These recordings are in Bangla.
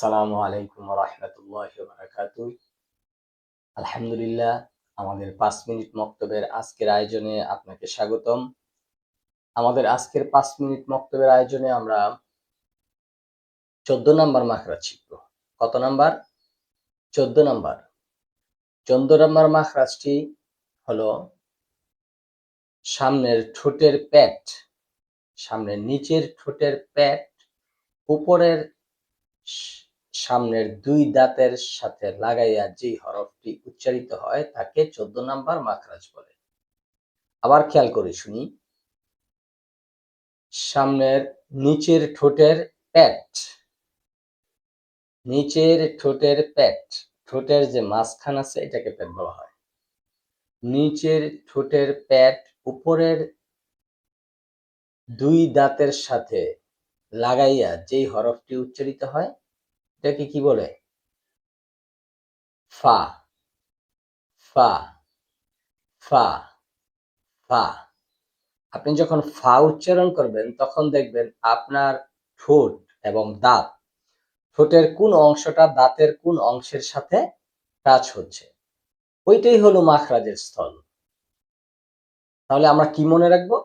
আসসালামু আলাইকুম ওয়া রাহমাতুল্লাহি ওয়া বারাকাতুহু। আলহামদুলিল্লাহ, আমাদের ৫ মিনিট মক্তবের আজকের আয়োজনে আপনাকে স্বাগতম। আমাদের আজকের ৫ মিনিট মক্তবের আয়োজনে আমরা ১৪ নাম্বার মাখরাজ শিখব। কত নাম্বার? ১৪ নাম্বার। ১৪ নাম্বার মাখরাজটি হলো সামনের ঠোঁটের প্যাট, সামনের নিচের ঠোঁটের প্যাট উপরের সামনের ২ দাঁতের সাথে লাগাইয়া যেই হরফটি উচ্চারিত হয় তাকে ১৪ নাম্বার মাখরাজ বলে। আবার খেয়াল করে শুনি। সামনের নিচের ঠোঁটের প্যাট, নিচের ঠোঁটের প্যাট, ঠোঁটের যে মাঝখান আছে এটাকে প্যাট বলা হয়। নিচের ঠোঁটের প্যাট উপরের ২ দাঁতের সাথে লাগাইয়া যেই হরফটি উচ্চারিত হয় এটাকে কি বলে? ফা, ফা, ফা, ফা। আপনি যখন ফা উচ্চারণ করবেন তখন দেখবেন আপনার ঠোঁট এবং দাঁত, ঠোঁটের কোন অংশটা দাঁতের কোন অংশের সাথে টাচ হচ্ছে, ওইটাই হলো মাখরাজের স্থল। তাহলে আমরা কি মনে রাখবো?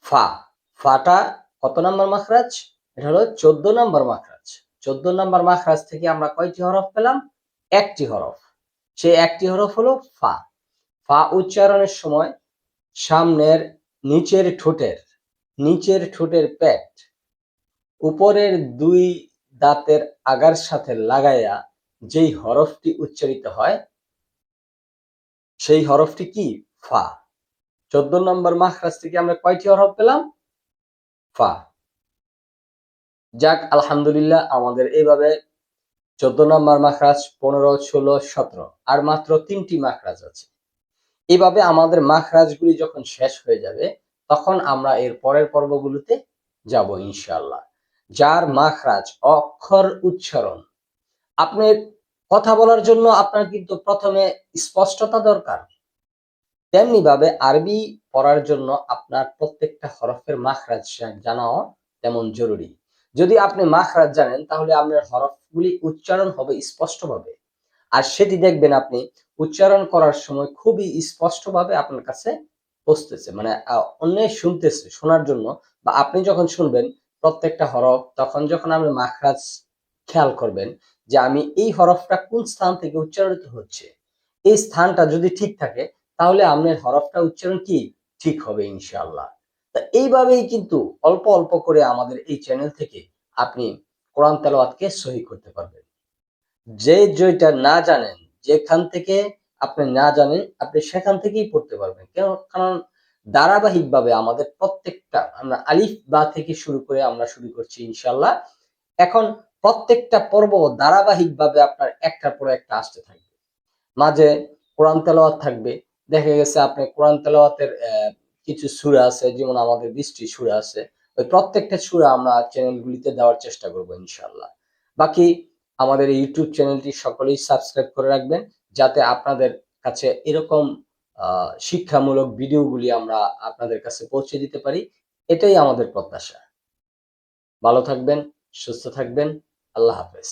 ফা। ফাটা কত নাম্বার মাখরাজ? এটা হলো ১৪ নাম্বার মাখরাজ। ১৪ নাম্বার মাখরাজ থেকে আমরা কয়টি হরফ পেলাম? একটি হরফ। সেই একটি হরফ হলো ফা। ফা উচ্চারণের সময় সামনের নিচের ঠোঁটের প্যাট উপরের ২ দাঁতের আগার সাথে লাগাইয়া যেই হরফটি উচ্চারিত হয় সেই হরফটি কি? ফা। ১৪ নম্বর মাখরাজ থেকে আমরা কয়টি হরফ পেলাম? ফা। যাক, আলহামদুলিল্লাহ, আমাদের এইভাবে ১৪ নম্বর মাখরাজ, ১৫, ১৬, ১৭ আর মাত্র ৩টি মাখরাজ আছে। এভাবে আমাদের মাখরাজগুলি যখন শেষ হয়ে যাবে তখন আমরা এর পরের পর্বগুলোতে যাব ইনশাআল্লাহ। যার মাখরাজ অক্ষর উচ্চারণ, আপনার কথা বলার জন্য আপনার কিন্তু প্রথমে স্পষ্টতা দরকার। তেমনি ভাবে আরবি পড়ার জন্য আপনার প্রত্যেকটা হরফের মাখরাজ জানাও তেমন জরুরি। যদি আপনি মাখরাজ জানেন তাহলে আপনার হরফগুলি উচ্চারণ হবে স্পষ্টভাবে। আর সেটি দেখবেন আপনি উচ্চারণ করার সময় খুবই স্পষ্টভাবে আপনার কাছে পৌঁছতেছে, মানে অন্যে শুনতেছে, শোনার জন্য। বা আপনি যখন শুনবেন প্রত্যেকটা হরফ, তখন যখন আপনি মাখরাজ খেয়াল করবেন যে আমি এই হরফটা কোন স্থান থেকে উচ্চারিত হচ্ছে, এই স্থানটা যদি ঠিক থাকে তাহলে আপনার হরফটা উচ্চারণ কি ঠিক হবে ইনশাআল্লাহ। তা এইভাবেই কিন্তু অল্প অল্প করে আমাদের এই চ্যানেল থেকে আপনি কোরআন তেলাওয়াতকে সহি করতে পারবেন। যে যেটা না জানেন, যেখান থেকে আপনি না জানেন আপনি সেখান থেকেই পড়তে পারবেন। কারণ ধারাবাহিকভাবে আমাদের প্রত্যেকটা, আমরা আলিফ বা থেকে শুরু করে আমরা শুরু করছি ইনশাআল্লাহ। এখন প্রত্যেকটা পর্ব ধারাবাহিকভাবে আপনার একটার পর একটা আসতে থাকবে। মাঝে কোরআন তেলাওয়াত থাকবে। দেখা গেছে আপনি কোরআন তেলাওয়াতের কিছু সূরা আছে, যেমন আমাদের ২০টি সূরা আছে। ওই প্রত্যেকটা সূরা আমরা চ্যানেলগুলিতে দেওয়ার চেষ্টা করব ইনশাআল্লাহ। বাকি আমাদের এই ইউটিউব চ্যানেলটি সকলেই সাবস্ক্রাইব করে রাখবেন, যাতে আপনাদের কাছে এরকম শিক্ষামূলক ভিডিওগুলি আমরা আপনাদের কাছে পৌঁছে দিতে পারি। এটাই আমাদের প্রত্যাশা। ভালো থাকবেন, সুস্থ থাকবেন। আল্লাহ হাফেজ।